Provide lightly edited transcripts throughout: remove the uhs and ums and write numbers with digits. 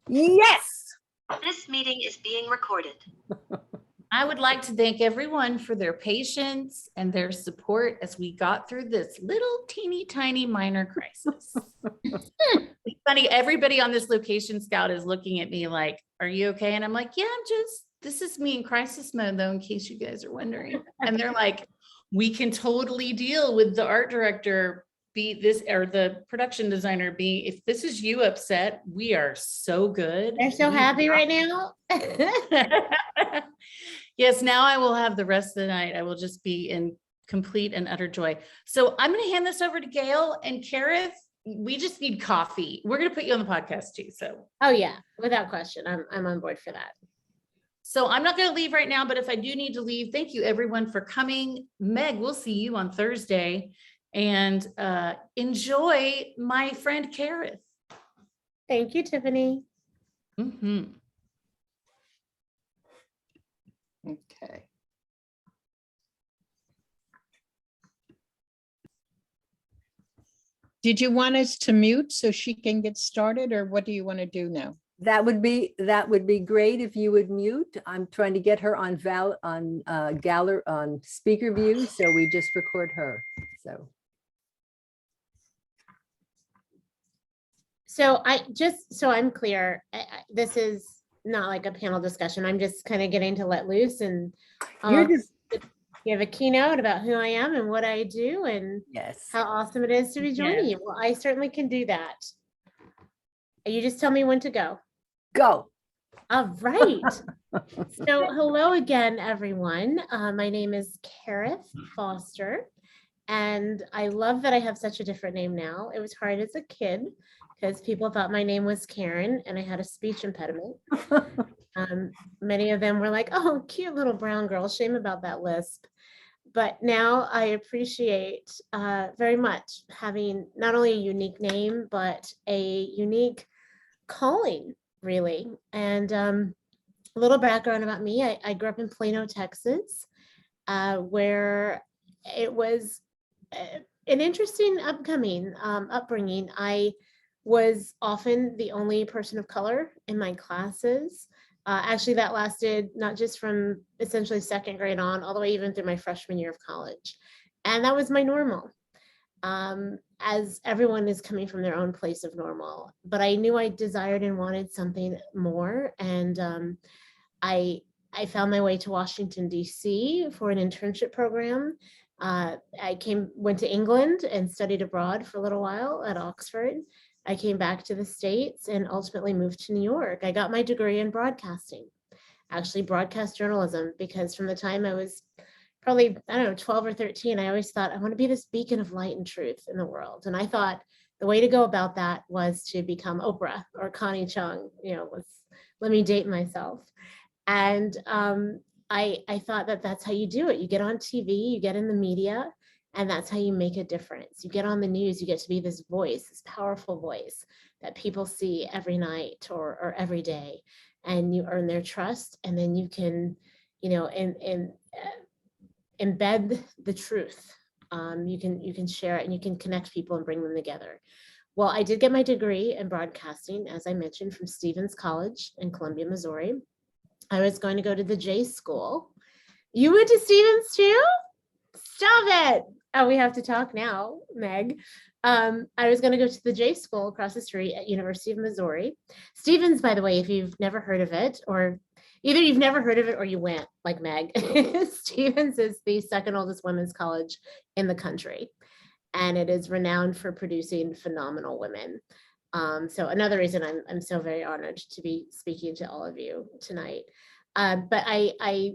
Yes. This meeting is being recorded. I would like to thank everyone for their patience and their support as we got through this little teeny tiny minor crisis. It's funny, everybody on this location scout is looking at me like, are you okay? And I'm like, yeah, this is me in crisis mode though, in case you guys are wondering. And they're like, we can totally deal with the art director be this, or the production designer be, if this is you upset, we are so good. They're so happy right now. Yes, now I will have the rest of the night. I will just be in complete and utter joy. So I'm going to hand this over to Gail and KARITH. We just need coffee. We're going to put you on the podcast too. So. Oh yeah, without question. I'm on board for that. So I'm not going to leave right now, but if I do need to leave, thank you everyone for coming. Meg, we'll see you on Thursday, and enjoy my friend KARITH. Thank you, Tiffany. Mm-hmm. Okay. Did you want us to mute so she can get started, or what do you want to do now? That would be great if you would mute. I'm trying to get her on speaker view, so we just record her. So I'm clear, this is not like a panel discussion. I'm just kind of getting to let loose and give a keynote about who I am and what I do and yes, how awesome it is to be joining you. Well, I certainly can do that. You just tell me when to go. Go. All right. So hello again, everyone. My name is KARITH Foster, and I love that I have such a different name now. It was hard as a kid because people thought my name was Karen and I had a speech impediment. Many of them were like, oh, cute little brown girl, shame about that lisp. But now I appreciate very much having not only a unique name, but a unique calling, really. And a little background about me, I grew up in Plano, Texas, where it was an interesting upbringing. I was often the only person of color in my classes. Actually, that lasted not just from essentially second grade on, all the way even through my freshman year of college. And that was my normal, as everyone is coming from their own place of normal. But I knew I desired and wanted something more. And I found my way to Washington, D.C. for an internship program. I went to England and studied abroad for a little while at Oxford. I came back to the States and ultimately moved to New York. I got my degree in broadcasting, actually broadcast journalism, because from the time I was probably, 12 or 13, I always thought I want to be this beacon of light and truth in the world. And I thought the way to go about that was to become Oprah or Connie Chung, let me date myself. And I thought that's how you do it. You get on TV, you get in the media, and that's how you make a difference. You get on the news, you get to be this voice, this powerful voice that people see every night or every day, and you earn their trust, and then you can, embed the truth. You can share it and you can connect people and bring them together. Well, I did get my degree in broadcasting, as I mentioned, from Stevens College in Columbia, Missouri. I was going to go to the J School. You went to Stevens too? Stop it. Oh, we have to talk now, Meg. I was going to go to the J School across the street at University of Missouri. Stevens, by the way, if you've never heard of it, or either you've never heard of it or you went like Meg, Stevens is the second oldest women's college in the country. And it is renowned for producing phenomenal women. So another reason I'm so very honored to be speaking to all of you tonight. But I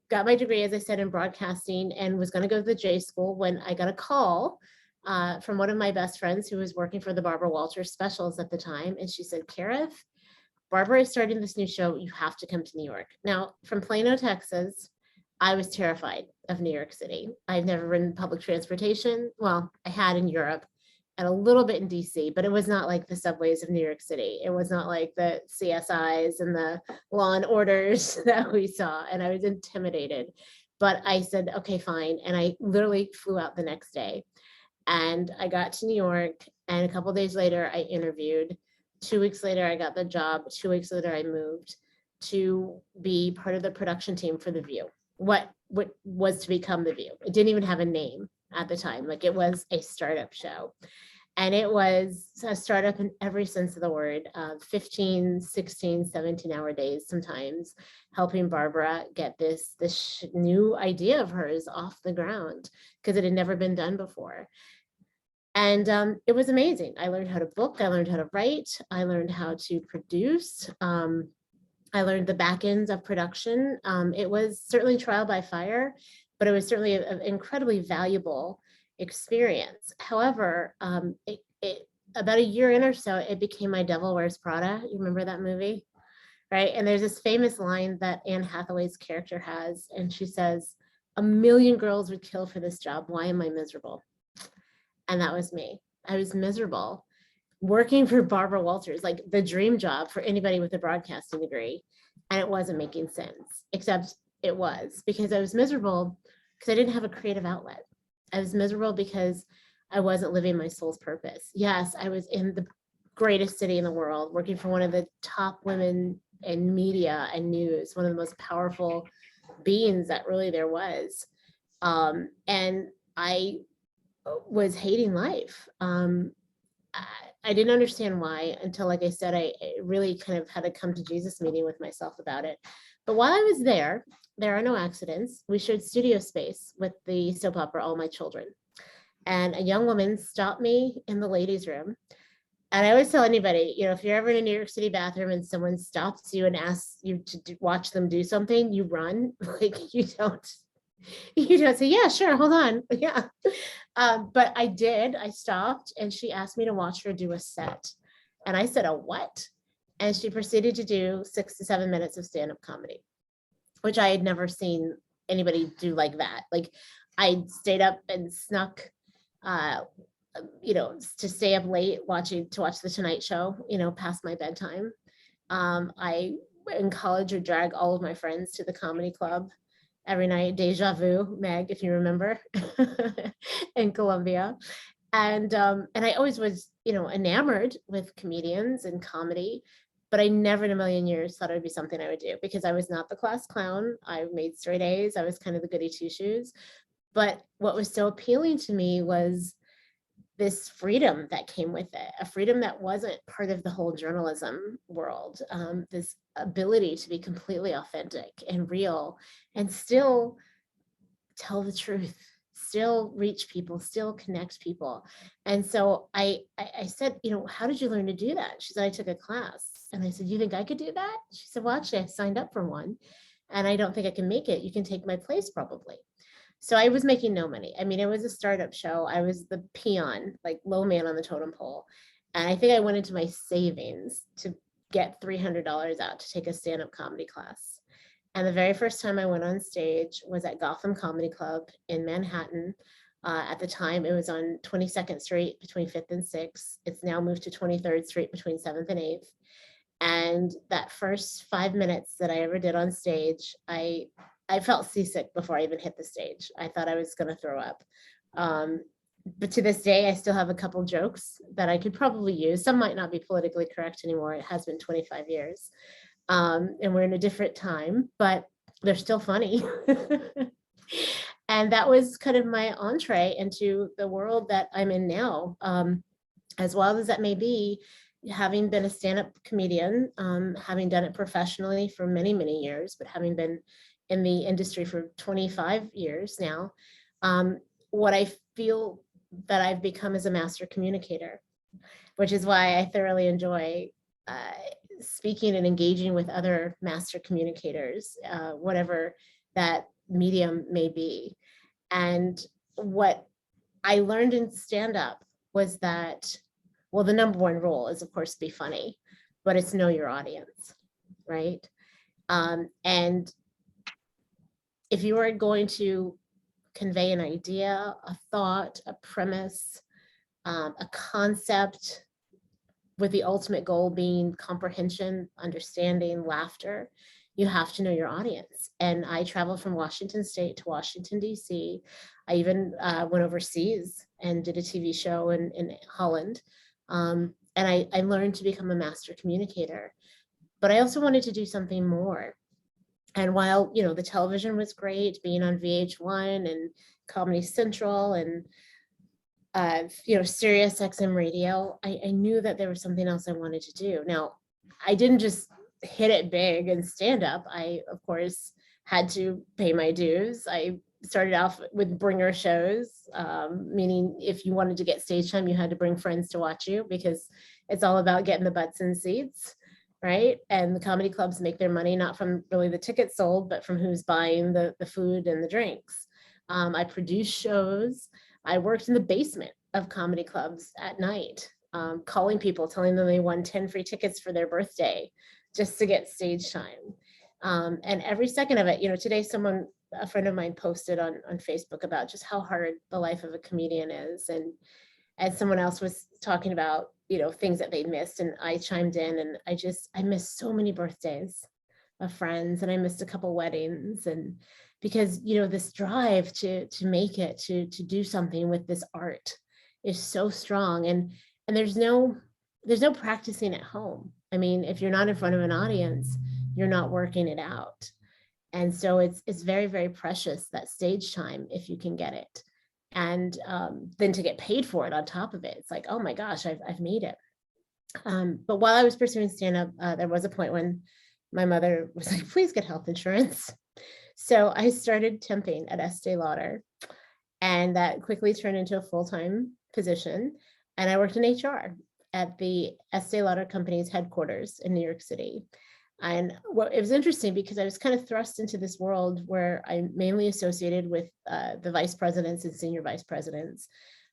got my degree, as I said, in broadcasting and was going to go to the J School when I got a call from one of my best friends who was working for the Barbara Walters specials at the time. And she said, KARITH, Barbara is starting this new show. You have to come to New York. Now, from Plano, Texas, I was terrified of New York City. I've never ridden public transportation. Well, I had in Europe and a little bit in DC, but it was not like the subways of New York City. It was not like the CSIs and the Law and Orders that we saw. And I was intimidated, but I said, okay, fine. And I literally flew out the next day and I got to New York, and a couple of days later I interviewed 2 weeks later, I got the job. 2 weeks later, I moved to be part of the production team for The View. What was to become The View. It didn't even have a name at the time. Like, it was a startup show. And it was a startup in every sense of the word, 15, 16, 17-hour days sometimes, helping Barbara get this new idea of hers off the ground because it had never been done before. And it was amazing. I learned how to book, I learned how to write, I learned how to produce. I learned the back ends of production. It was certainly trial by fire, but it was certainly an incredibly valuable experience. However, about a year in or so, it became my Devil Wears Prada. You remember that movie? Right? And there's this famous line that Anne Hathaway's character has, and she says, "A million girls would kill for this job. Why am I miserable?" And that was me. I was miserable working for Barbara Walters, like the dream job for anybody with a broadcasting degree. And it wasn't making sense, except it was, because I was miserable because I didn't have a creative outlet. I was miserable because I wasn't living my soul's purpose. Yes, I was in the greatest city in the world, working for one of the top women in media and news, one of the most powerful beings that really there was. And I was hating life. I didn't understand why until, like I said, I really kind of had a come to Jesus meeting with myself about it. But while I was there are no accidents. We shared studio space with the soap opera All My Children. And a young woman stopped me in the ladies' room. And I always tell anybody, you know, if you're ever in a New York City bathroom and someone stops you and asks you to watch them do something, you run. Like, you don't say, yeah, sure, hold on. Yeah. But I did. I stopped, and she asked me to watch her do a set. And I said, a what? And she proceeded to do 6 to 7 minutes of stand-up comedy, which I had never seen anybody do like that. Like, I stayed up and snuck, to stay up late to watch the Tonight Show, past my bedtime. I, in college, would drag all of my friends to the comedy club every night. Deja Vu, Meg, if you remember, in Columbia. And I always was, enamored with comedians and comedy, but I never in a million years thought it would be something I would do, because I was not the class clown. I made straight A's. I was kind of the goody two shoes. But what was so appealing to me was this freedom that came with it, a freedom that wasn't part of the whole journalism world, this ability to be completely authentic and real and still tell the truth, still reach people, still connect people. And so I said, how did you learn to do that? She said, I took a class. And I said, you think I could do that? She said, well, actually, I signed up for one and I don't think I can make it. You can take my place probably. So I was making no money. I mean, it was a startup show. I was the peon, like low man on the totem pole. And I think I went into my savings to get $300 out to take a stand-up comedy class. And the very first time I went on stage was at Gotham Comedy Club in Manhattan. At the time, it was on 22nd Street between 5th and 6th. It's now moved to 23rd Street between 7th and 8th. And that first 5 minutes that I ever did on stage, I felt seasick before I even hit the stage. I thought I was going to throw up. But to this day, I still have a couple jokes that I could probably use. Some might not be politically correct anymore. It has been 25 years. And we're in a different time, but they're still funny. And that was kind of my entree into the world that I'm in now. As wild as that may be, having been a stand-up comedian, having done it professionally for many, many years, but having been in the industry for 25 years now, what I feel that I've become is a master communicator, which is why I thoroughly enjoy speaking and engaging with other master communicators, whatever that medium may be. And what I learned in stand-up was that, well, the number one rule is, of course, be funny, but it's know your audience, right? And if you are going to convey an idea, a thought, a premise, a concept, with the ultimate goal being comprehension, understanding, laughter, you have to know your audience. And I traveled from Washington State to Washington, D.C. I even went overseas and did a TV show in Holland. And I learned to become a master communicator, but I also wanted to do something more. And while, you know, the television was great, being on VH1 and Comedy Central and, you know, Sirius XM radio, I knew that there was something else I wanted to do. Now, I didn't just hit it big and stand up. I, of course, had to pay my dues. I started off with bringer shows, meaning if you wanted to get stage time, you had to bring friends to watch you, because it's all about getting the butts in seats, right? And the comedy clubs make their money not from really the tickets sold, but from who's buying the food and the drinks. I produced shows. I worked in the basement of comedy clubs at night, calling people, telling them they won 10 free tickets for their birthday just to get stage time. And every second of it, you know, today a friend of mine posted on Facebook about just how hard the life of a comedian is. And someone else was talking about, you know, things that they missed. And I chimed in, and I missed so many birthdays of friends, and I missed a couple weddings. And because, you know, this drive to make it, to do something with this art is so strong. And there's no practicing at home. I mean, if you're not in front of an audience, you're not working it out. And so it's very, very precious, that stage time, if you can get it. And then to get paid for it on top of it, it's like, oh my gosh, I've made it. But while I was pursuing stand-up, there was a point when my mother was like, please get health insurance. So I started temping at Estee Lauder, and that quickly turned into a full-time position. And I worked in HR at the Estee Lauder company's headquarters in New York City. And it was interesting because I was kind of thrust into this world where I'm mainly associated with the vice presidents and senior vice presidents,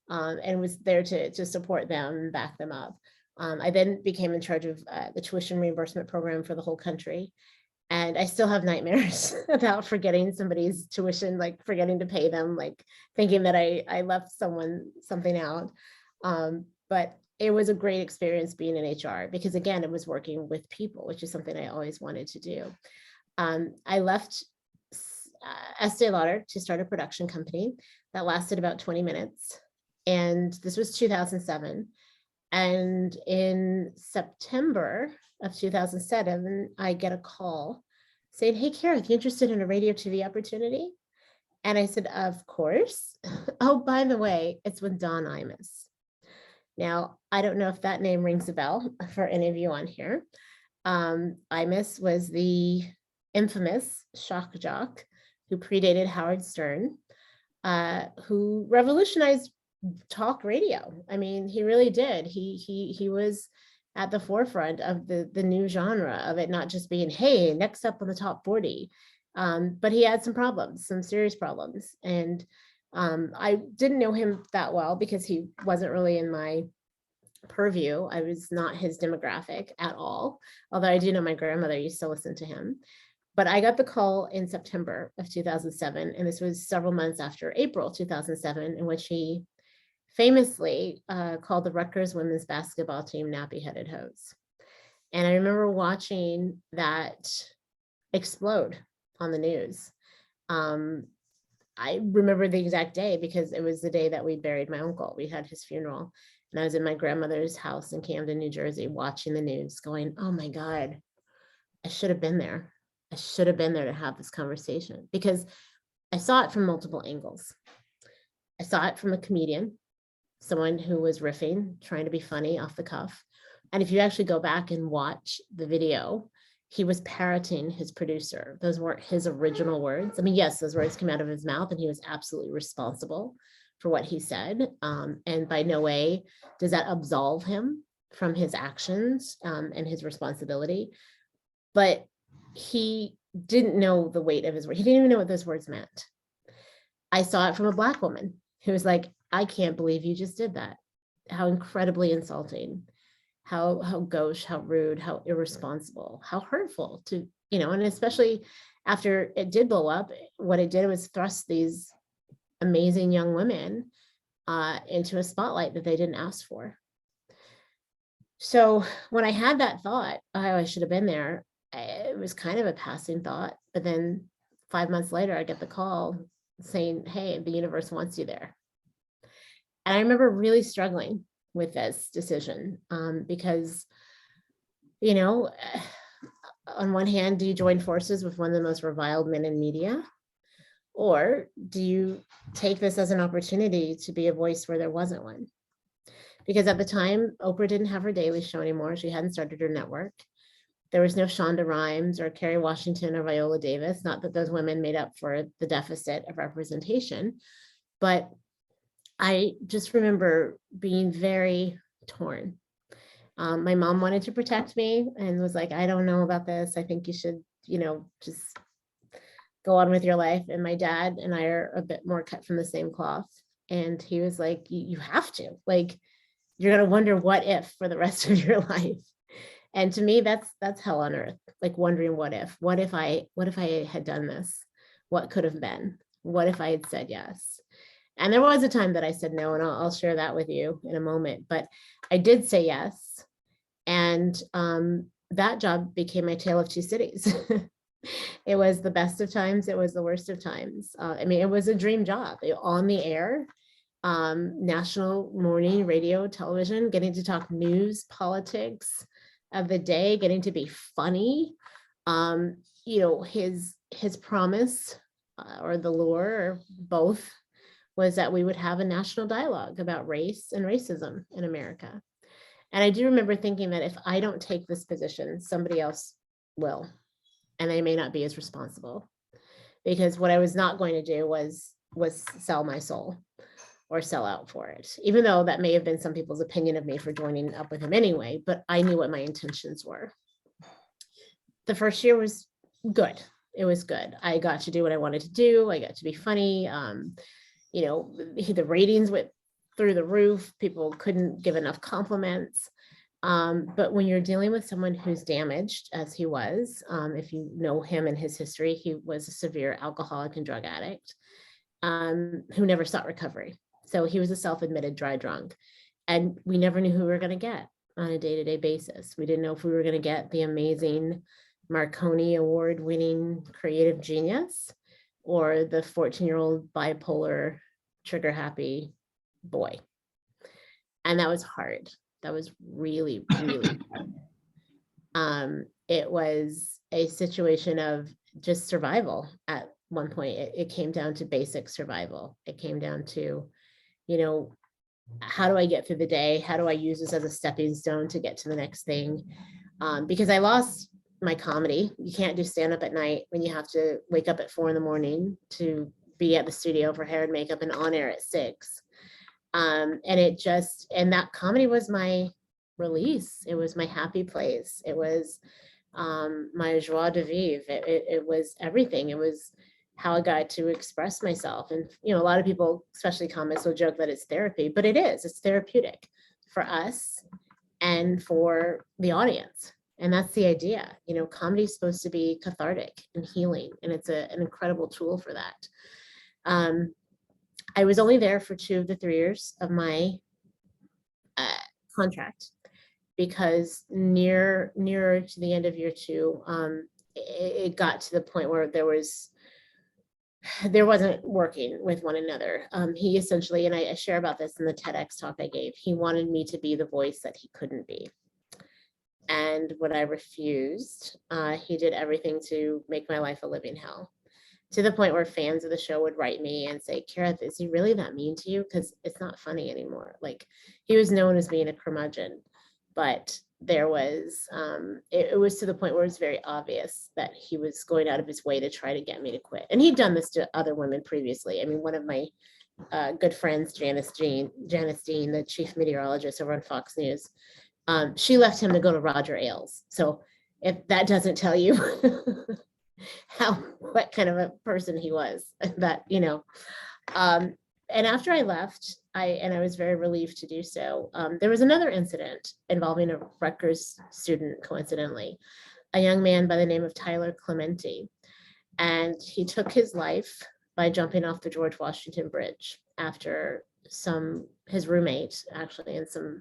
and was there to support them and back them up. I then became in charge of the tuition reimbursement program for the whole country. And I still have nightmares about forgetting somebody's tuition, like forgetting to pay them, like thinking that I left something out. But it was a great experience being in HR, because again, it was working with people, which is something I always wanted to do. I left Estee Lauder to start a production company that lasted about 20 minutes. And this was 2007. And in September of 2007, I get a call saying, hey, KARITH, you interested in a radio TV opportunity? And I said, of course. Oh, by the way, it's with Don Imus. Now, I don't know if that name rings a bell for any of you on here. Imus was the infamous shock jock who predated Howard Stern, who revolutionized talk radio. I mean, he really did. He was at the forefront of the new genre of it not just being, hey, next up on the top 40. But he had some problems, some serious problems. And I didn't know him that well because he wasn't really in my purview. I was not his demographic at all, although I do know my grandmother used to listen to him. But I got the call in September of 2007, and this was several months after April 2007, in which he famously called the Rutgers women's basketball team nappy-headed hoes. And I remember watching that explode on the news. I remember the exact day because it was the day that we buried my uncle. We had his funeral, and I was in my grandmother's house in Camden, New Jersey, watching the news going, oh my God, I should have been there. I should have been there to have this conversation, because I saw it from multiple angles. I saw it from a comedian, someone who was riffing, trying to be funny off the cuff. And if you actually go back and watch the video, he was parroting his producer. Those weren't his original words. I mean, yes, those words came out of his mouth, and he was absolutely responsible for what he said. And by no way does that absolve him from his actions and his responsibility. But he didn't know the weight of his word. He didn't even know what those words meant. I saw it from a Black woman who was like, I can't believe you just did that. How incredibly insulting, how gauche, how rude, how irresponsible, how hurtful to, you know, and especially after it did blow up, what it did was thrust these amazing young women into a spotlight that they didn't ask for. So when I had that thought, oh, I should have been there, it was kind of a passing thought. But then 5 months later, I get the call saying, hey, the universe wants you there. And I remember really struggling with this decision, because, you know, on one hand, do you join forces with one of the most reviled men in media? Or do you take this as an opportunity to be a voice where there wasn't one? Because at the time, Oprah didn't have her daily show anymore. She hadn't started her network. There was no Shonda Rhimes or Kerry Washington or Viola Davis. Not that those women made up for the deficit of representation, but I just remember being very torn. My mom wanted to protect me and was like, I don't know about this. I think you should, you know, just go on with your life. And my dad and I are a bit more cut from the same cloth. And he was like, you have to, like, you're going to wonder what if for the rest of your life. And to me, that's hell on earth, like wondering what if I had done this, what could have been, what if I had said yes? And there was a time that I said no, and I'll share that with you in a moment, but I did say yes. And that job became my tale of two cities. It was the best of times. It was the worst of times. I mean, it was a dream job on the air, national morning radio, television, getting to talk news, politics of the day, getting to be funny. You know, his promise or the lure, or both, was that we would have a national dialogue about race and racism in America. And I do remember thinking that if I don't take this position, somebody else will. And they may not be as responsible, because what I was not going to do was sell my soul or sell out for it, even though that may have been some people's opinion of me for joining up with him anyway, but I knew what my intentions were. The first year was good. It was good. I got to do what I wanted to do. I got to be funny. You know, the ratings went through the roof. People couldn't give enough compliments. But when you're dealing with someone who's damaged, as he was, if you know him and his history, he was a severe alcoholic and drug addict who never sought recovery. So he was a self-admitted dry drunk. And we never knew who we were going to get on a day-to-day basis. We didn't know if we were going to get the amazing Marconi award-winning creative genius or the 14-year-old bipolar, trigger-happy boy. And that was hard. That was really, really hard. It was a situation of just survival. At one point, it came down to basic survival. It came down to, you know, how do I get through the day? How do I use this as a stepping stone to get to the next thing? Because I lost my comedy. You can't do stand-up at night when you have to wake up at 4 a.m. to be at the studio for hair and makeup and on air at 6. And that comedy was my release. It was my happy place. It was my joie de vivre. It was everything. It was how I got to express myself. And, you know, a lot of people, especially comics, will joke that it's therapy, but it's therapeutic for us and for the audience. And that's the idea. You know, comedy is supposed to be cathartic and healing, and it's an incredible tool for that. I was only there for 2 of the 3 years of my contract, because nearer to the end of year 2, it got to the point where there wasn't working with one another. He essentially, and I share about this in the TEDx talk I gave, he wanted me to be the voice that he couldn't be. And when I refused, he did everything to make my life a living hell, to the point where fans of the show would write me and say, Karith, is he really that mean to you? Because it's not funny anymore. Like, he was known as being a curmudgeon, but there was, it was to the point where it was very obvious that he was going out of his way to try to get me to quit. And he'd done this to other women previously. I mean, one of my good friends, Janice Dean, the chief meteorologist over on Fox News, she left him to go to Roger Ailes. So if that doesn't tell you what kind of a person he was, that, you know. And after I left, I was very relieved to do so. There was another incident involving a Rutgers student, coincidentally, a young man by the name of Tyler Clementi. And he took his life by jumping off the George Washington Bridge after his roommate, actually, and some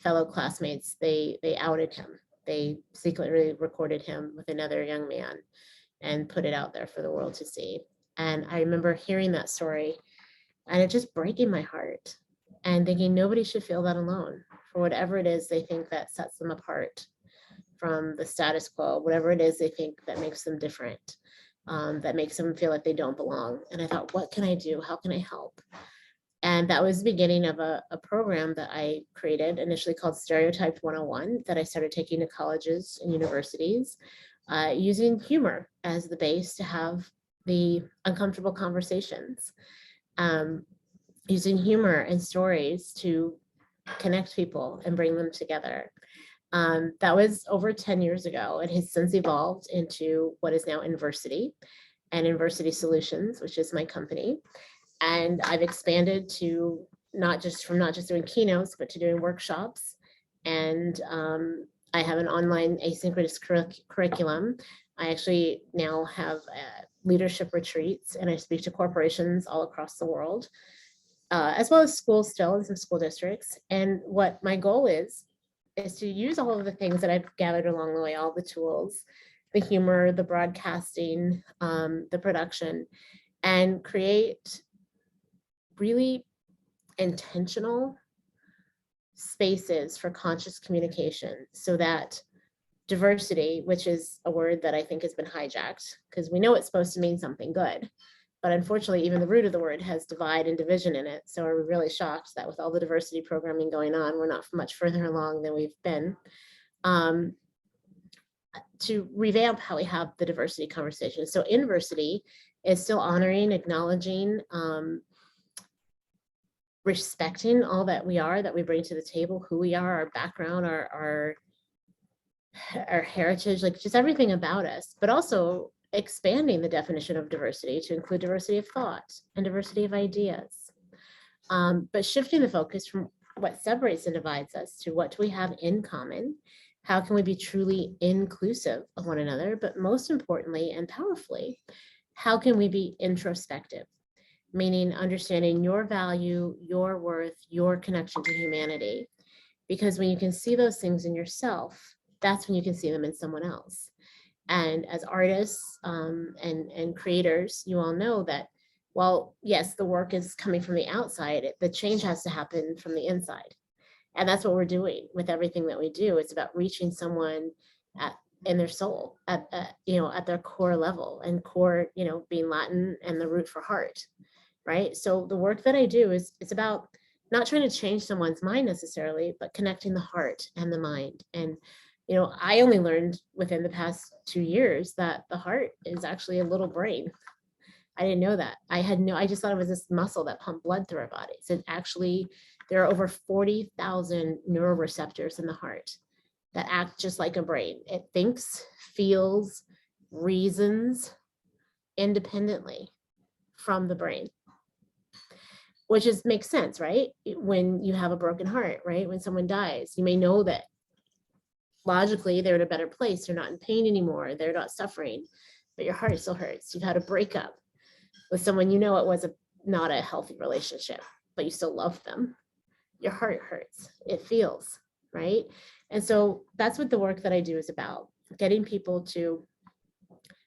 fellow classmates, they outed him. They secretly recorded him with another young man and put it out there for the world to see. And I remember hearing that story and it just breaking my heart. and thinking nobody should feel that alone for whatever it is they think that sets them apart from the status quo, whatever it is they think that makes them different, that makes them feel like they don't belong. And I thought, what can I do? How can I help? And that was the beginning of a program that I created, initially called Stereotyped 101, that I started taking to colleges and universities, using humor as the base to have the uncomfortable conversations, using humor and stories to connect people and bring them together. That was over 10 years ago. It has since evolved into what is now INVERSITY and INVERSITY Solutions, which is my company. And I've expanded to not just doing keynotes, but to doing workshops. And I have an online asynchronous curriculum. I actually now have leadership retreats, and I speak to corporations all across the world, as well as schools still in some school districts. And what my goal is to use all of the things that I've gathered along the way, all the tools, the humor, the broadcasting, the production, and create really intentional spaces for conscious communication, so that diversity, which is a word that I think has been hijacked, because we know it's supposed to mean something good, but unfortunately even the root of the word has divide and division in it. So we're really shocked that with all the diversity programming going on, we're not much further along than we've been, to revamp how we have the diversity conversation. So INVERSITY is still honoring, acknowledging, respecting all that we are, that we bring to the table, who we are, our background, our heritage, like just everything about us, but also expanding the definition of diversity to include diversity of thought and diversity of ideas. But shifting the focus from what separates and divides us to what do we have in common? How can we be truly inclusive of one another? But most importantly and powerfully, how can we be introspective? Meaning understanding your value, your worth, your connection to humanity. Because when you can see those things in yourself, that's when you can see them in someone else. And as artists and creators, you all know that, well, yes, the work is coming from the outside, the change has to happen from the inside. And that's what we're doing with everything that we do. It's about reaching someone in their soul, at their core level, and core, being Latin and the root for heart. Right. So the work that I do it's about not trying to change someone's mind necessarily, but connecting the heart and the mind. And, I only learned within the past 2 years that the heart is actually a little brain. I didn't know that. I just thought it was this muscle that pumped blood through our bodies. And actually, there are over 40,000 neuroreceptors in the heart that act just like a brain. It thinks, feels, reasons independently from the brain. Which makes sense, right? When you have a broken heart, right? When someone dies, you may know that logically they're in a better place. They're not in pain anymore. They're not suffering, but your heart still hurts. You've had a breakup with someone, it was not a healthy relationship, but you still love them. Your heart hurts. It feels, right? And so that's what the work that I do is about, getting people to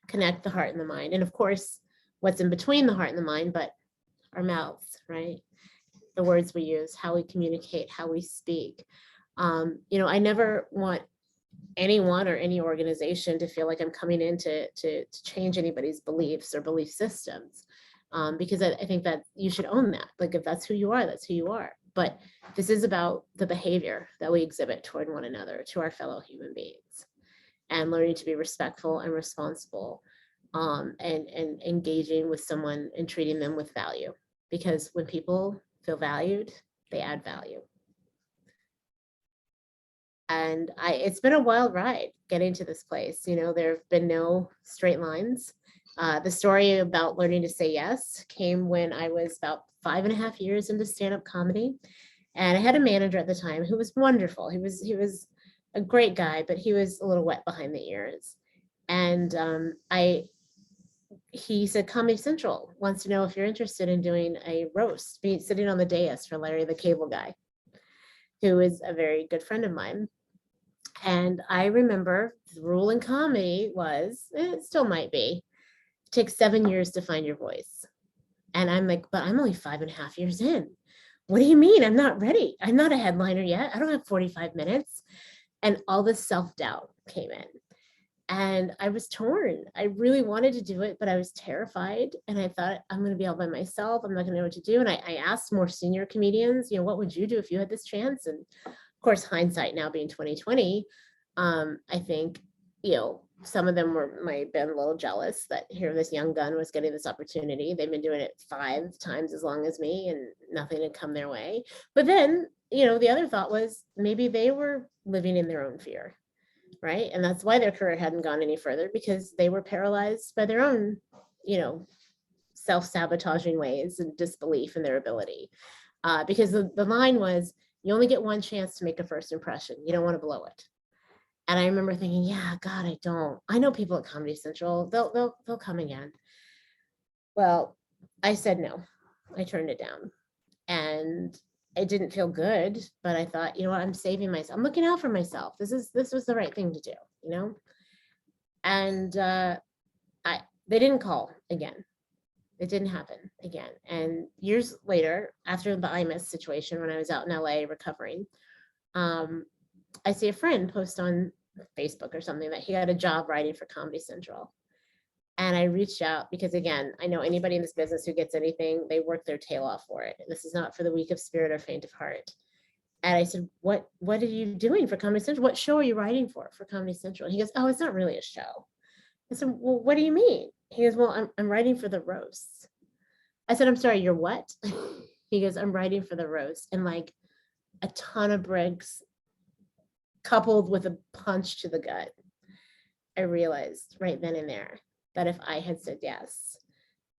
connect the heart and the mind. And of course, what's in between the heart and the mind, but our mouths, right? The words we use, how we communicate, how we speak. I never want anyone or any organization to feel like I'm coming in to change anybody's beliefs or belief systems, because I think that you should own that. Like, if that's who you are, that's who you are. But this is about the behavior that we exhibit toward one another, to our fellow human beings, and learning to be respectful and responsible, and engaging with someone and treating them with value. Because when people feel valued, they add value. And it's been a wild ride getting to this place. There have been no straight lines. The story about learning to say yes came when I was about 5.5 years into stand-up comedy. And I had a manager at the time who was wonderful. He was a great guy, but he was a little wet behind the ears. And he said, Comedy Central wants to know if you're interested in doing a roast, sitting on the dais for Larry the Cable Guy, who is a very good friend of mine. And I remember the rule in comedy was, it still might be, it takes 7 years to find your voice. And I'm like, but I'm only 5.5 years in. what do you mean? I'm not ready. I'm not a headliner yet. I don't have 45 minutes. And all this self-doubt came in. And I was torn. I really wanted to do it, but I was terrified. And I thought, I'm going to be all by myself. I'm not going to know what to do. And I asked more senior comedians, what would you do if you had this chance? And of course, hindsight now being 2020, I think, some of them might have been a little jealous that here this young gun was getting this opportunity. They've been doing it 5 times as long as me and nothing had come their way. But then, the other thought was maybe they were living in their own fear. Right. And that's why their career hadn't gone any further, because they were paralyzed by their own, self-sabotaging ways and disbelief in their ability. Because the line was, you only get one chance to make a first impression. You don't want to blow it. And I remember thinking, yeah, God, I know people at Comedy Central, they'll come again. Well, I said no. I turned it down. And it didn't feel good, but I thought, what, I'm saving myself. I'm looking out for myself. This was the right thing to do, And they didn't call again. It didn't happen again. And years later, after the IMS situation, when I was out in LA recovering, I see a friend post on Facebook or something that he got a job writing for Comedy Central. And I reached out because, again, I know anybody in this business who gets anything, they work their tail off for it. This is not for the weak of spirit or faint of heart. And I said, what are you doing for Comedy Central? What show are you writing for Comedy Central? And he goes, oh, it's not really a show. I said, well, what do you mean? He goes, well, I'm writing for the roasts. I said, I'm sorry, you're what? He goes, I'm writing for the roast. And like a ton of bricks coupled with a punch to the gut, I realized right then and there that if I had said yes,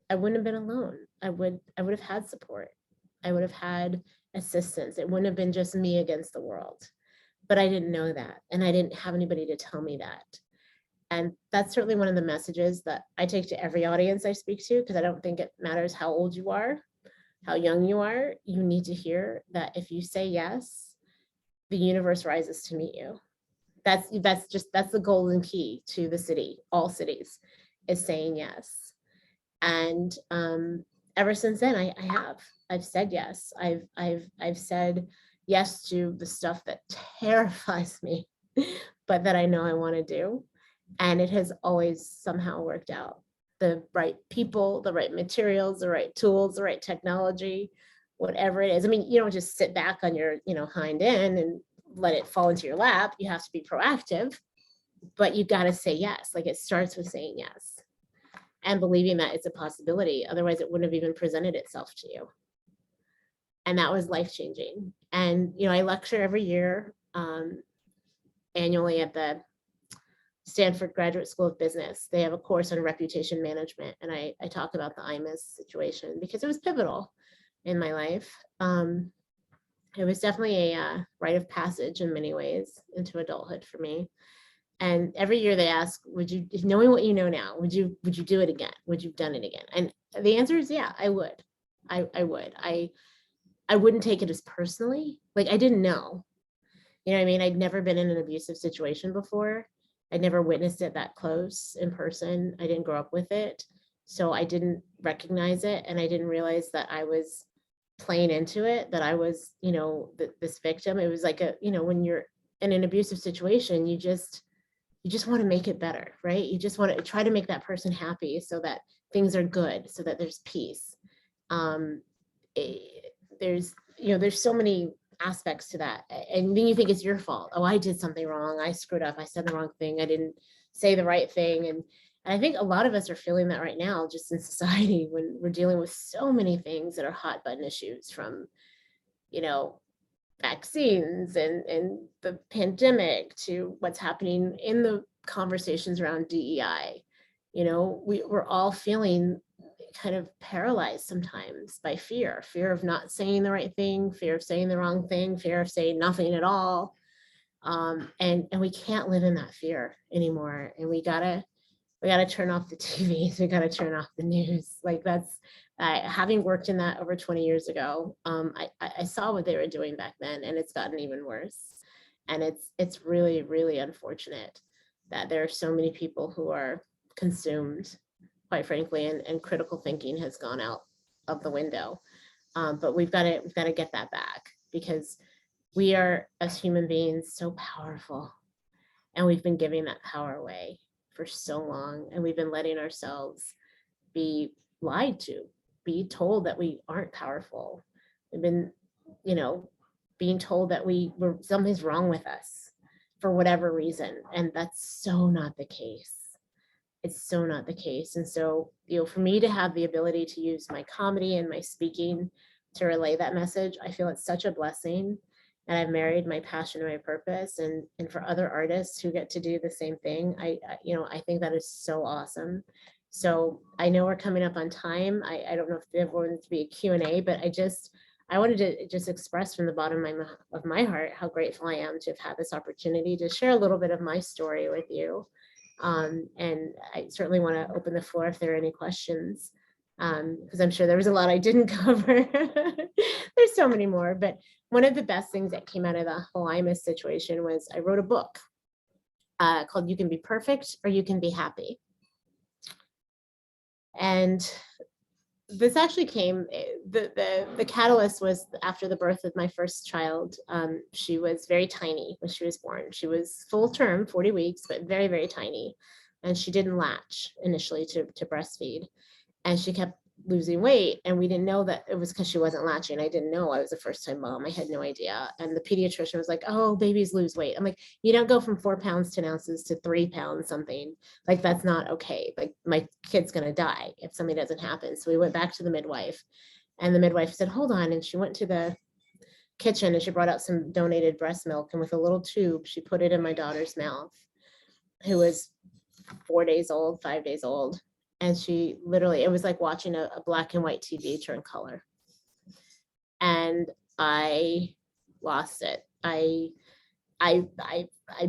I wouldn't have been alone. I would have had support. I would have had assistance. It wouldn't have been just me against the world. But I didn't know that. And I didn't have anybody to tell me that. And that's certainly one of the messages that I take to every audience I speak to, because I don't think it matters how old you are, how young you are. You need to hear that if you say yes, the universe rises to meet you. That's the golden key to the city, all cities, is saying yes. And ever since then, I've said yes. I've said yes to the stuff that terrifies me, but that I know I want to do. And it has always somehow worked out. The right people, the right materials, the right tools, the right technology, whatever it is. I mean, you don't just sit back on your, hind end and let it fall into your lap. You have to be proactive, but you got to say yes. Like, it starts with saying yes and believing that it's a possibility. Otherwise, it wouldn't have even presented itself to you. And that was life-changing. And, I lecture every year annually at the Stanford Graduate School of Business. They have a course on reputation management. And I talk about the IMS situation because it was pivotal in my life. It was definitely a rite of passage in many ways into adulthood for me. And every year they ask, knowing what you know now, would you do it again? Would you have done it again? And the answer is, yeah, I would. I would. I wouldn't take it as personally. Like, I didn't know. You know what I mean? I'd never been in an abusive situation before. I'd never witnessed it that close in person. I didn't grow up with it. So I didn't recognize it. And I didn't realize that I was playing into it, that I was, this victim. It was like when you're in an abusive situation, you just want to make it better, right? You just want to try to make that person happy so that things are good, so that there's peace. There's so many aspects to that. And then you think it's your fault. Oh, I did something wrong. I screwed up. I said the wrong thing. I didn't say the right thing. And I think a lot of us are feeling that right now, just in society, when we're dealing with so many things that are hot button issues, from, vaccines and the pandemic to what's happening in the conversations around DEI. We're all feeling kind of paralyzed sometimes by fear of not saying the right thing, fear of saying the wrong thing, fear of saying nothing at all. And we can't live in that fear anymore. And we gotta turn off the TVs. We gotta turn off the news. Like, that's having worked in that over 20 years ago. I saw what they were doing back then, and it's gotten even worse. And it's really, really unfortunate that there are so many people who are consumed, quite frankly, and critical thinking has gone out of the window. But we've got to get that back, because we are, as human beings, so powerful, and we've been giving that power away for so long, and we've been letting ourselves be lied to, be told that we aren't powerful. We've been, being told that something's wrong with us for whatever reason, and that's so not the case. It's so not the case. And so, for me to have the ability to use my comedy and my speaking to relay that message, I feel it's such a blessing. And I've married my passion and my purpose. And for other artists who get to do the same thing, I think that is so awesome. So I know we're coming up on time. I don't know if there wants to be a Q&A, but I wanted to just express from the bottom of my heart how grateful I am to have had this opportunity to share a little bit of my story with you. And I certainly want to open the floor if there are any questions, because I'm sure there was a lot I didn't cover. There's so many more, but one of the best things that came out of the whole IMUS situation was I wrote a book called You Can Be Perfect or You Can Be Happy. And this actually came, the catalyst was after the birth of my first child. She was very tiny when she was born. She was full term, 40 weeks, but very, very tiny. And she didn't latch initially to breastfeed. And she kept losing weight. And we didn't know that it was because she wasn't latching. I didn't know I was a first-time mom. I had no idea. And the pediatrician was like, oh, babies lose weight. I'm like, you don't go from 4 pounds 10 ounces to 3 pounds something. Like, that's not okay. Like, my kid's going to die if something doesn't happen. So we went back to the midwife, and the midwife said, hold on. And she went to the kitchen and she brought out some donated breast milk. And with a little tube, she put it in my daughter's mouth, who was 4 days old, 5 days old. And she literally, it was like watching a black and white TV turn color. And I lost it. I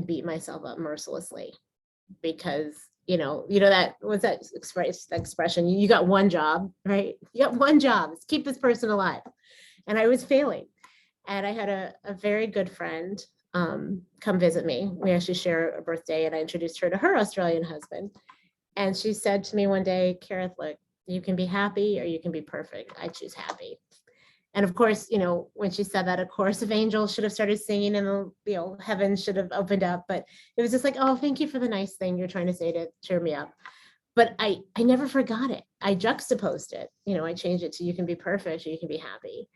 beat myself up mercilessly, because, that was that expression, you got one job, right? You got one job, is keep this person alive. And I was failing. And I had a very good friend come visit me. We actually share a birthday, and I introduced her to her Australian husband. And she said to me one day, Karith, look, you can be happy or you can be perfect. I choose happy. And of course, when she said that, a chorus of angels should have started singing, and heaven should have opened up. But it was just like, oh, thank you for the nice thing you're trying to say to cheer me up. But I never forgot it. I juxtaposed it. I changed it to you can be perfect or you can be happy.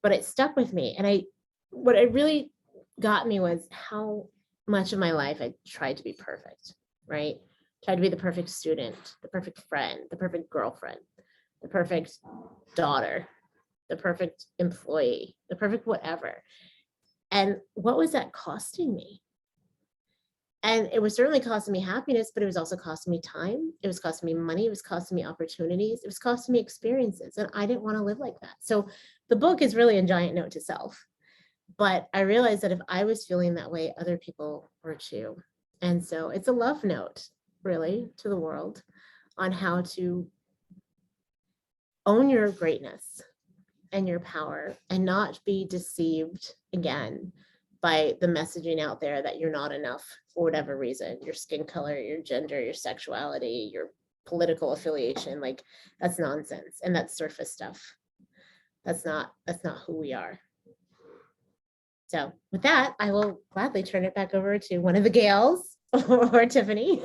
But it stuck with me. And what it really got me was how much of my life I tried to be perfect, right? Tried to be the perfect student, the perfect friend, the perfect girlfriend, the perfect daughter, the perfect employee, the perfect whatever. And what was that costing me? And it was certainly costing me happiness, but it was also costing me time. It was costing me money. It was costing me opportunities. It was costing me experiences. And I didn't want to live like that. So the book is really a giant note to self. But I realized that if I was feeling that way, other people were too. And so it's a love note, really, to the world on how to own your greatness and your power and not be deceived again by the messaging out there that you're not enough for whatever reason, your skin color, your gender, your sexuality, your political affiliation. Like, that's nonsense. And that's surface stuff. That's not who we are. So with that, I will gladly turn it back over to one of the Gales or Tiffany.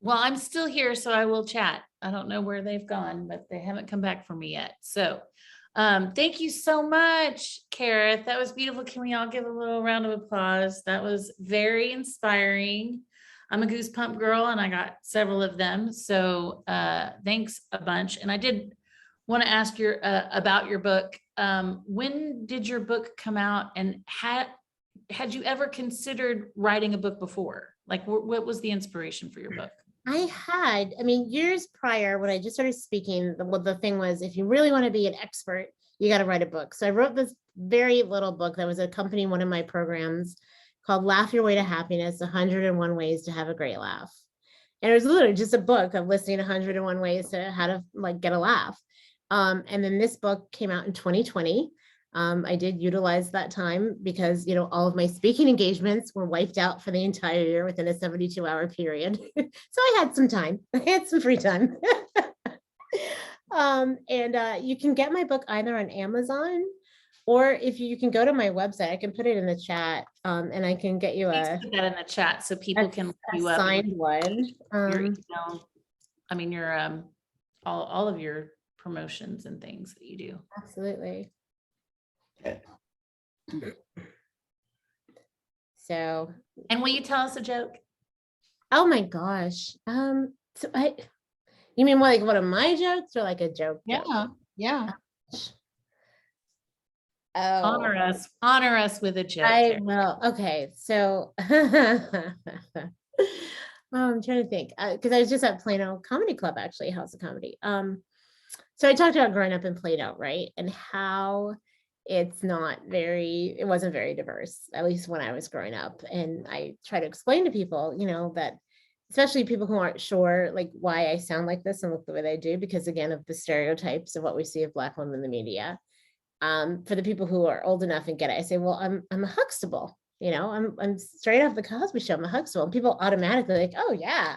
Well, I'm still here, so I will chat. I don't know where they've gone, but they haven't come back for me yet. So thank you so much, Karith. That was beautiful. Can we all give a little round of applause? That was very inspiring. I'm a goosebump girl, and I got several of them. So thanks a bunch. And I did want to ask you about your book. When did your book come out, and had you ever considered writing a book before? Like, what was the inspiration for your book? Years prior, when I just started speaking, the thing was, if you really want to be an expert, you got to write a book. So I wrote this very little book that was accompanying one of my programs called Laugh Your Way to Happiness, 101 Ways to Have a Great Laugh. And it was literally just a book of listing 101 ways to how to get a laugh. And then this book came out in 2020. I did utilize that time because, all of my speaking engagements were wiped out for the entire year within a 72-hour period. So I had some time. I had some free time. You can get my book either on Amazon, or if you can go to my website, I can put it in the chat, and I can get you Please a put that in the chat so people can look you up. signed one. Your email, I mean, your, all of your promotions and things that you do. Absolutely. So, And will you tell us a joke? oh my gosh. You mean like one of my jokes or like a joke? Yeah, yeah. Oh, Honor us with a joke. I Karen. will. Okay, so I'm trying to think, because I was just at Plano Comedy Club, actually, House of Comedy. So I talked about growing up in Plano, right, and how it wasn't very diverse, at least when I was growing up. And I try to explain to people, that especially people who aren't sure, like, why I sound like this and look the way I do, because again, of the stereotypes of what we see of Black women in the media. For the people who are old enough and get it, I say, well, I'm a Huxtable, I'm straight off the Cosby Show, I'm a Huxtable. And people automatically like, oh yeah,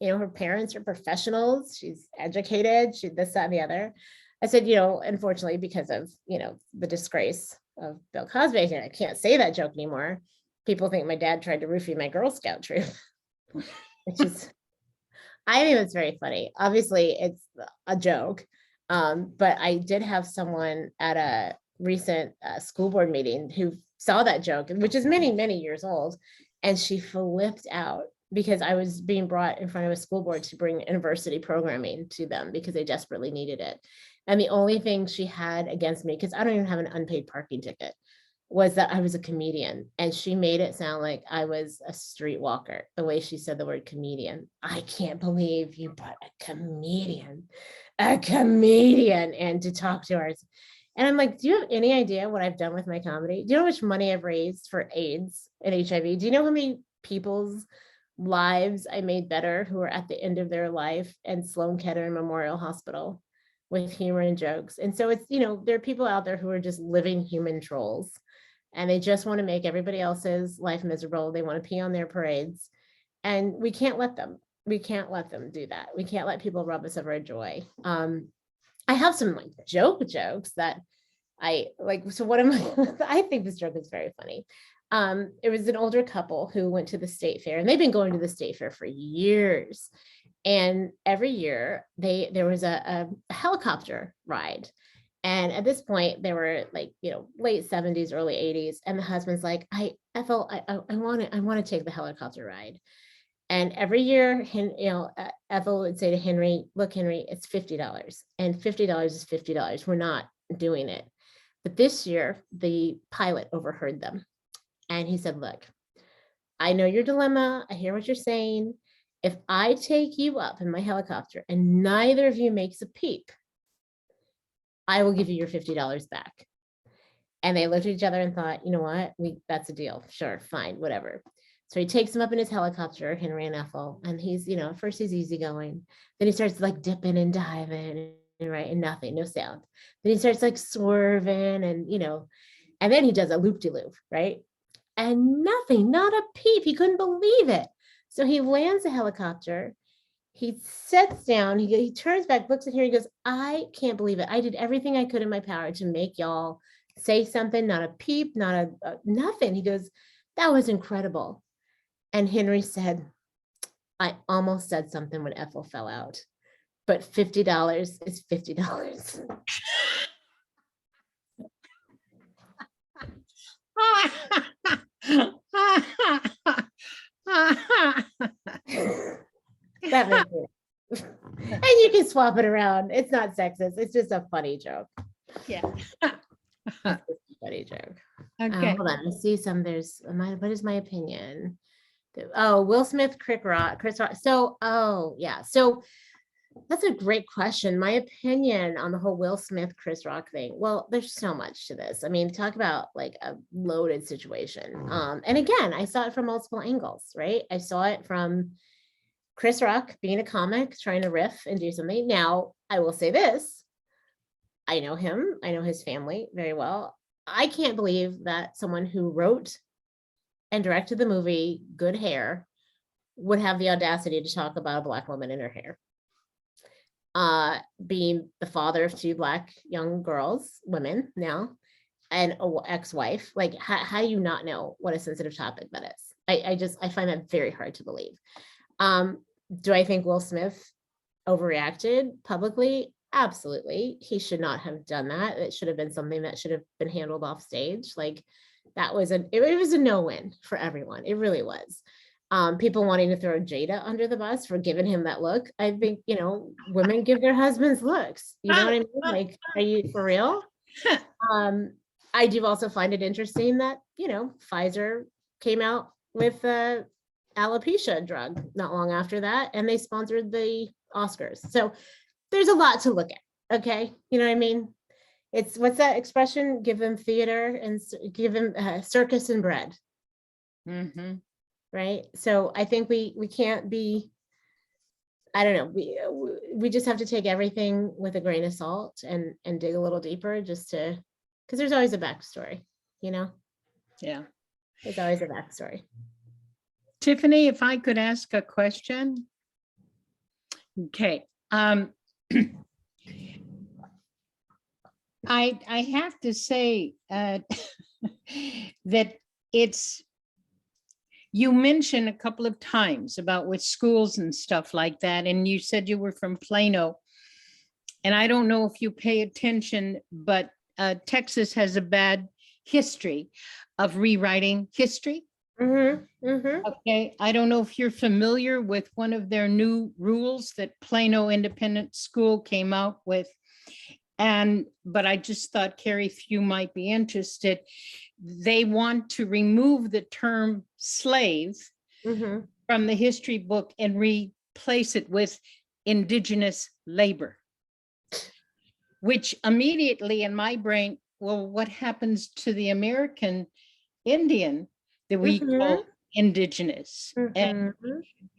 her parents are professionals, she's educated, she this, that, and the other. I said, unfortunately, because of, the disgrace of Bill Cosby, I can't say that joke anymore. People think my dad tried to roofie my Girl Scout troop, which is, I think it's very funny. Obviously, it's a joke. But I did have someone at a recent school board meeting who saw that joke, which is many, many years old, and she flipped out because I was being brought in front of a school board to bring INVERSITY programming to them because they desperately needed it. And the only thing she had against me, because I don't even have an unpaid parking ticket, was that I was a comedian. And she made it sound like I was a streetwalker, the way she said the word comedian. I can't believe you brought a comedian and to talk to ours. And I'm like, do you have any idea what I've done with my comedy? Do you know how much money I've raised for AIDS and HIV? Do you know how many people's lives I made better who are at the end of their life and Sloan Kettering Memorial Hospital with humor and jokes? And so it's, there are people out there who are just living human trolls, and they just want to make everybody else's life miserable. They want to pee on their parades, and we can't let them. We can't let them do that. We can't let people rob us of our joy. I have some like jokes that I like. So what am I think this joke is very funny. It was an older couple who went to the state fair, and they've been going to the state fair for years. And every year there was a helicopter ride. And at this point, they were like, late 70s, early 80s. And the husband's like, Ethel, I want to take the helicopter ride. And every year, Ethel would say to Henry, look, Henry, it's $50. And $50 is $50. We're not doing it. But this year, the pilot overheard them. And he said, look, I know your dilemma. I hear what you're saying. If I take you up in my helicopter and neither of you makes a peep, I will give you your $50 back. And they looked at each other and thought, you know what, that's a deal. Sure, fine, whatever. So he takes them up in his helicopter, Henry and Ethel, and he's, at first he's easygoing. Then he starts like dipping and diving, right, and nothing, no sound. Then he starts like swerving and, and then he does a loop-de-loop, right? And nothing, not a peep. He couldn't believe it. So he lands the helicopter. He sits down, he turns back, looks at her, he goes, I can't believe it. I did everything I could in my power to make y'all say something, not a peep, not a nothing. He goes, that was incredible. And Henry said, I almost said something when Ethel fell out, but $50 is $50. That makes it. And you can swap it around. It's not sexist. It's just a funny joke. Yeah. Funny joke. Okay. Hold on. I see some. What is my opinion? Oh, Will Smith, Chris Rock. So, yeah. So that's a great question. My opinion on the whole Will Smith, Chris Rock thing. Well, there's so much to this. I mean, talk about like a loaded situation. And again, I saw it from multiple angles, right? I saw it from Chris Rock being a comic, trying to riff and do something. Now, I will say this. I know him. I know his family very well. I can't believe that someone who wrote and directed the movie Good Hair would have the audacity to talk about a Black woman in her hair. being the father of 2 Black young girls, women now, and a ex-wife. Like, how do you not know what a sensitive topic that is? I find that very hard to believe. Do I think Will Smith overreacted publicly? Absolutely. He should not have done that. It should have been something that should have been handled off stage. Like, that was it was a no-win for everyone. It really was. People wanting to throw Jada under the bus for giving him that look. I think, women give their husbands looks. You know what I mean? Like, are you for real? I do also find it interesting that, Pfizer came out with the alopecia drug not long after that, and they sponsored the Oscars. So there's a lot to look at. Okay. You know what I mean? It's, what's that expression? Give them theater and give them circus and bread. Mm-hmm. Right. So I think we can't be, I don't know, we just have to take everything with a grain of salt and dig a little deeper, just to, because there's always a backstory, Yeah. there's always a backstory. Tiffany, if I could ask a question. Okay. I have to say that you mentioned a couple of times about with schools and stuff like that, and you said you were from Plano. And I don't know if you pay attention, but Texas has a bad history of rewriting history. Okay, I don't know if you're familiar with one of their new rules that Plano Independent School came out with. But I just thought, KARITH, you might be interested. They want to remove the term slave from the history book and replace it with indigenous labor, which immediately in my brain, well, what happens to the American Indian that we call indigenous? And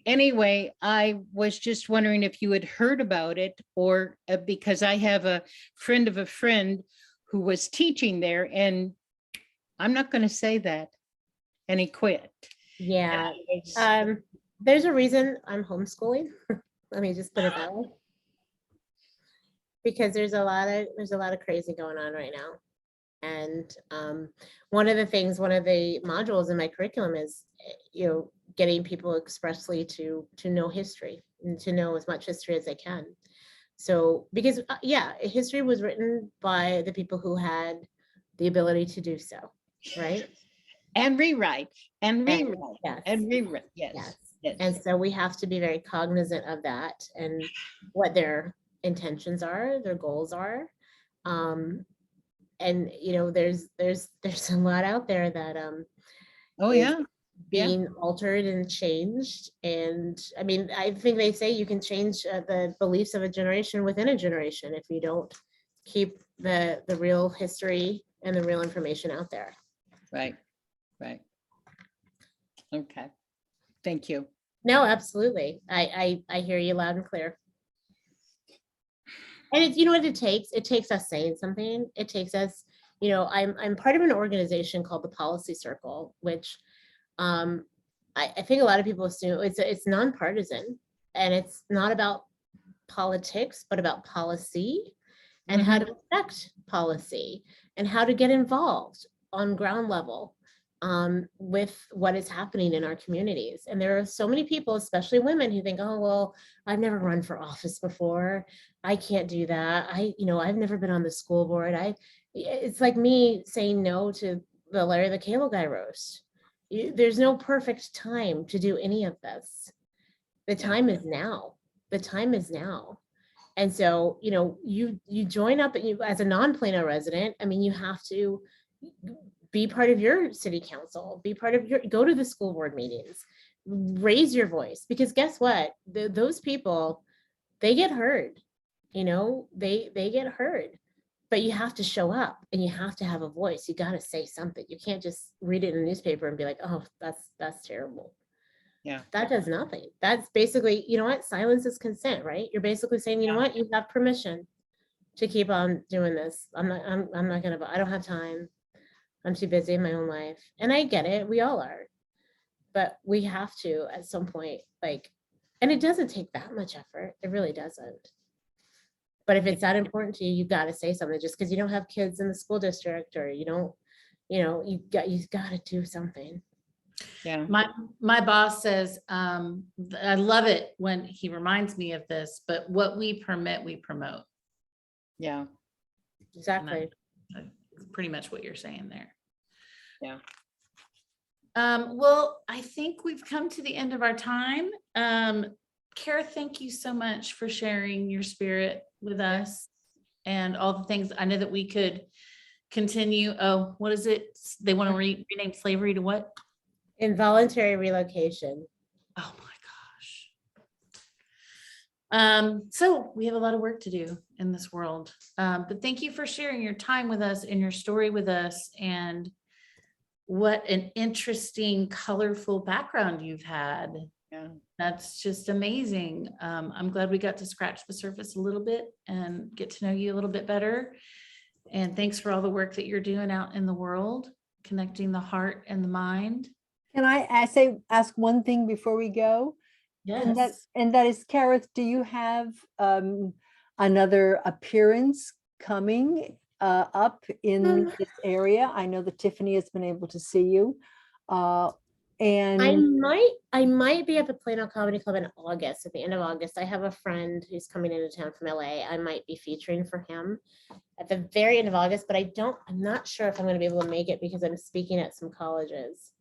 anyway, I was just wondering if you had heard about it, or because I have a friend of a friend who was teaching there, and I'm not going to say that, and he quit. Yeah. There's a reason I'm homeschooling. Let me just put it that way. Because there's a lot of crazy going on right now. And one of the modules in my curriculum is, getting people expressly to know history and to know as much history as they can. So, because history was written by the people who had the ability to do so, right? And rewrite, yes. And so we have to be very cognizant of that and what their intentions are, their goals are. And there's a lot out there that being altered and changed. And I mean, I think they say you can change the beliefs of a generation within a generation if you don't keep the real history and the real information out there. Right. Okay, thank you. No, absolutely. I hear you loud and clear. And it's, what it takes? It takes us saying something. It takes us, I'm part of an organization called the Policy Circle, which I think a lot of people assume it's nonpartisan, and it's not about politics, but about policy and how to affect policy and how to get involved on ground level with what is happening in our communities. And there are so many people, especially women, who think, oh, well, I've never run for office before. I can't do that. I've never been on the school board. It's like me saying no to the Larry the Cable Guy roast. There's no perfect time to do any of this. The time is now. The time is now. And so, you join up, and as a non-Plano resident, I mean, you have to be part of your city council, go to the school board meetings, raise your voice, because guess what? Those people, they get heard, they get heard, but you have to show up and you have to have a voice. You got to say something. You can't just read it in a newspaper and be like, oh, that's terrible. Yeah. That does nothing. That's basically, silence is consent, right? You're basically saying, you know what, you have permission to keep on doing this. I don't have time. I'm too busy in my own life. And I get it. We all are. But we have to, at some point, and it doesn't take that much effort. It really doesn't. But if it's that important to you, you got to say something. Just because you don't have kids in the school district, or you don't, you got to do something. Yeah. My boss says, I love it when he reminds me of this, but what we permit, we promote. Yeah. Exactly. That's pretty much what you're saying there. Yeah. Well, I think we've come to the end of our time. Kara, thank you so much for sharing your spirit with us and all the things. I know that we could continue. Oh, what is it? They want to rename slavery to what? Involuntary relocation. Oh my gosh. So we have a lot of work to do in this world. But thank you for sharing your time with us and your story with us, and what an interesting, colorful background you've had. Yeah. That's just amazing. I'm glad we got to scratch the surface a little bit and get to know you a little bit better. And thanks for all the work that you're doing out in the world, connecting the heart and the mind. Can I ask one thing before we go? Yes. And that is, Karith, do you have another appearance coming up in this area? I know that Tiffany has been able to see you. And I might be at the Plano Comedy Club in August. At the end of August, I have a friend who's coming into town from LA. I might be featuring for him at the very end of August, but I'm not sure if I'm going to be able to make it because I'm speaking at some colleges.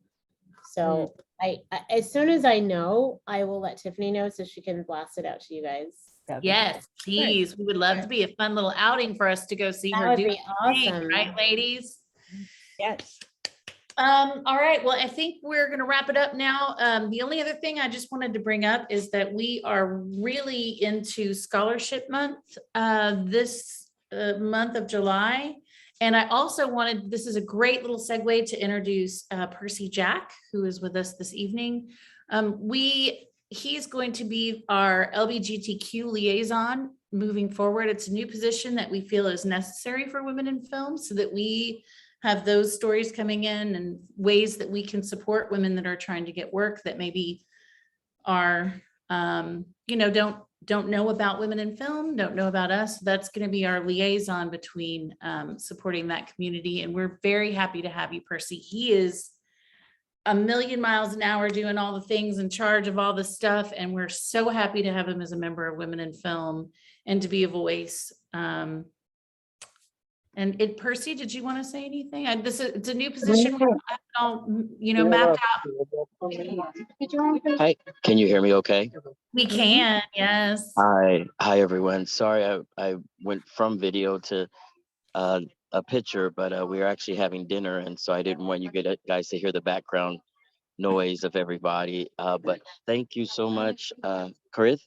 So I as soon as I know, I will let Tiffany know so she can blast it out to you guys. Yes, please. We would love to be a fun little outing for us to go see That her would do be awesome. right, ladies? Yes. All right. Well, I think we're going to wrap it up now. The only other thing I just wanted to bring up is that we are really into scholarship month this month of July. And I also wanted, this is a great little segue to introduce Percy Jack, who is with us this evening. He's going to be our LGBTQ liaison moving forward. It's a new position that we feel is necessary for women in film, so that we have those stories coming in and ways that we can support women that are trying to get work that maybe are, don't know about women in film, don't know about us. That's going to be our liaison between supporting that community. And we're very happy to have you, Percy. He is a million miles an hour doing all the things, in charge of all the stuff. And we're so happy to have him as a member of Women in Film and to be a voice. Percy, did you want to say anything? It's a new position. Mapped out. Hi, can you hear me okay? We can, yes. Hi everyone. Sorry, I went from video to a picture, but we were actually having dinner, and so I didn't want you guys to hear the background noise of everybody. But thank you so much, Karith,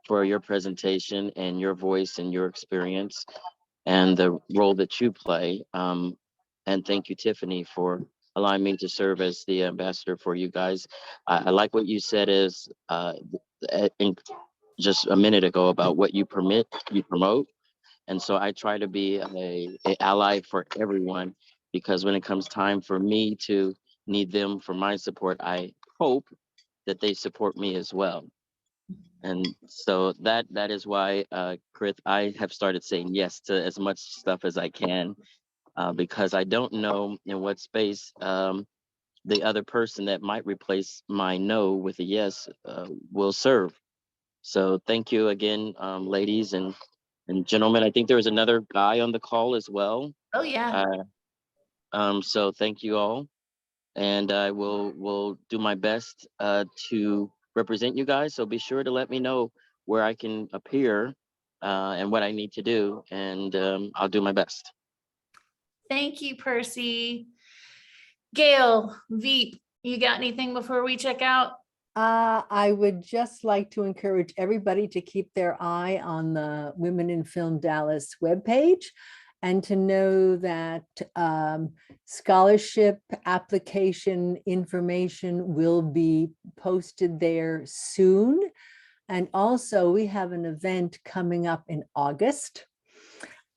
for your presentation and your voice and your experience and the role that you play. And thank you, Tiffany, for allowing me to serve as the ambassador for you guys. I like what you said is just a minute ago about what you permit, you promote. And so I try to be a ally for everyone, because when it comes time for me to need them for my support, I hope that they support me as well. And so that is why, Karith, I have started saying yes to as much stuff as I can, because I don't know in what space the other person that might replace my no with a yes will serve. So thank you again, ladies and gentlemen. I think there was another guy on the call as well. Oh yeah. So thank you all. And I will do my best to represent you guys. So be sure to let me know where I can appear and what I need to do, and I'll do my best. Thank you, Percy. Gail, Veep, you got anything before we check out? I would just like to encourage everybody to keep their eye on the Women in Film Dallas webpage, and to know that scholarship application information will be posted there soon. And also we have an event coming up in August,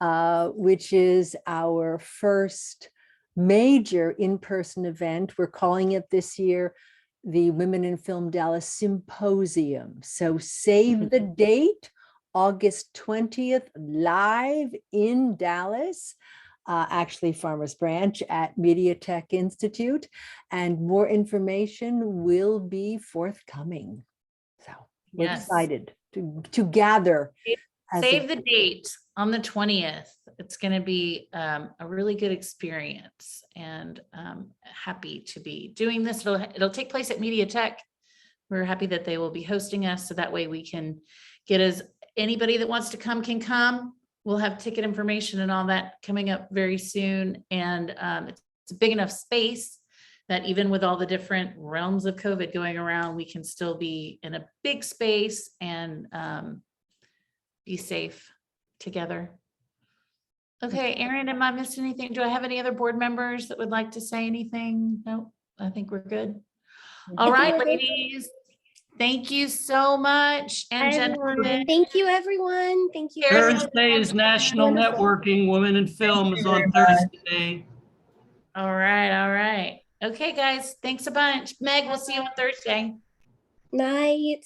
which is our first major in-person event. We're calling it this year the Women in Film Dallas Symposium. So save the date August 20th, live in Dallas, actually Farmers Branch at Media Tech Institute, and more information will be forthcoming. So we're Yes. excited to gather. as a- Save the date on the 20th. It's going to be a really good experience, and happy to be doing this. It'll take place at Media Tech. We're happy that they will be hosting us, so that way we can get anybody that wants to come can come. We'll have ticket information and all that coming up very soon. And it's a big enough space that even with all the different realms of COVID going around, we can still be in a big space and be safe together. Okay, Erin, am I missing anything? Do I have any other board members that would like to say anything? No, I think we're good. All right, ladies. Thank you so much. And Bye, gentlemen. everyone. Thank you, everyone. Thank you. Here's- Thursday is National Wonderful. Networking. Women in Film is on Thursday. All right, all right. Okay, guys, thanks a bunch. Meg, we'll see you on Thursday. Night.